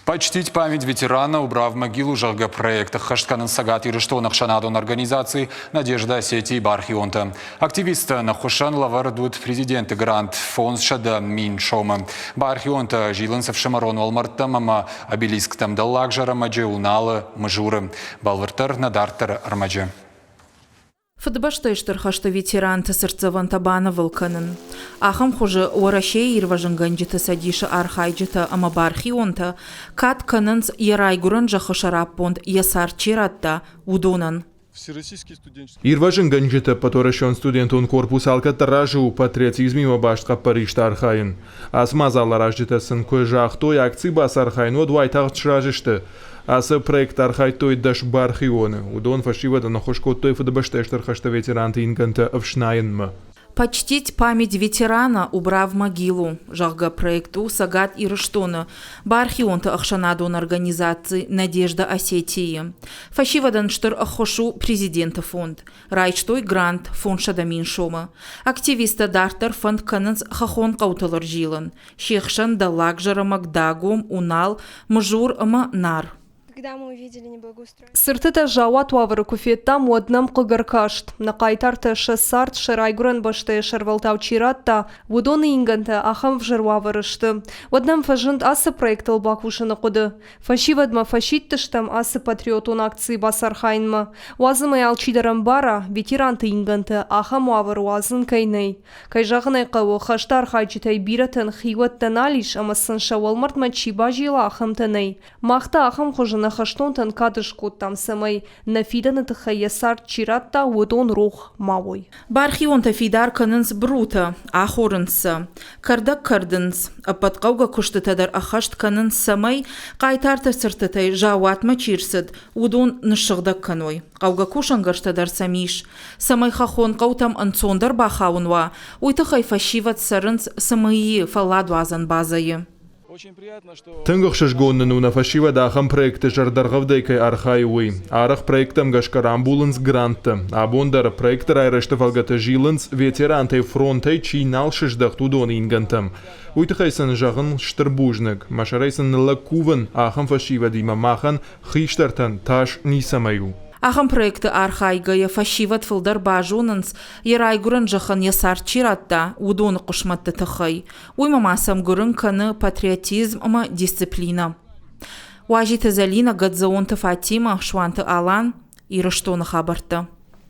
Почтить память ветерана, убрав могилу жарга проекта Хаштканын Сагат и Рештонах Шанадон организации Надежда Осетии Бархионта. Активисты на Хушан лавардут президенты грант фонд Шада Мин Шома. Бархионта жилынсов Шамарон Валмарттамама обелисктам Даллакжара Маджи Уналы Мажуры. Балвартар Надартар Армаджи. Футбаштайштыр хашты ветеран тысырцыван табаны вылканын. Ахам хуже уарашей ирважынганжыты садиша архайджыты ама бархионта, кат канынц ярайгуран жахашараппонд ясар чиратта удонан. Ирважын ганжыты паторашон студентун корпус алкаттаражу патриотизмима баштқа паришта архайын. Асмазалар ажжытасын көй жахтой акций бас архайын одвайтағ чражышты. Асы проект архайтой даш бархионы. Удон фашивада на хошкоттой футбаштайштыр хашта ветеранты инганта овшнайынмы. Почтить память ветерана, убрав могилу. Жахга проекту Сагат и Рештоны. Бархионта Ахшанадон организации Надежда Осетии. Фашивадан штыр ахошу президента фонд. Райчтой грант фонд Шадамин Шома. Активиста Дартер фонд канынц хахон кауталар жилын. Шехшан Даллакжара Магдагом Унал Мажур ама нар. Когда мы увидели неблагоустройство. Сыртыта жауат вавры куфеттам однам кыгаркашт. На кайтарта шессарт шарайгуран башты шарвалтау чиратта, вудоны инганта ахам вжарваврышты. Однам фажынт асы проектал бакушаны куды. Фашивадма фашиттыштам асы патриотун акции басархайнма. Уазымай алчидарам бара, ветеранты инганта ахам вавр уазын кайнай. Кайжағынай қауы хаштар хайчитай биратын хиваттан алиш, амасын шавалмарт мачиба жила ахамтанай. Махта ахам хожын Хаштонтан кадышкот там самой нафидана тхаясар чиратта удон рух мавой. Бархионта фидар канынс брута, ахорынса. Кардак кардынс, апаткауга куштатадар ахашт канынс самай, кайтарта сыртатай жауатма чирсад, удон нышығдак каной. Кауга кушангаштадар самиш. Самай хахон каутам анцондар бахаунва, уйта хайфашиват сарынс самайи фаладвазан базайы. Тынгықшыш гонны нуна фашива дахам проекты жардарғавдайкай архайуы. Арық проектам гашкар амбуланс грантты. Абондар проекттар айрашты фалгаты жилынс ветерантай фронтай чийнал шыждақ тудоны ингантам. Уйтықайсын жағын штырбужнық. Машарайсын лакувын ахам фашива дима махан хиштартан таш нисамаю. Ахам проекты архайгая фашиват фылдар бажунынс, ярайгуран жахан ясар чиратта, удоны қышматты тахай. Уймамасам гурын каны патриотизм ама дисциплина. Уажиты Залина Гадзаонты Фатима Шванты Алан и Рештоны хабарты.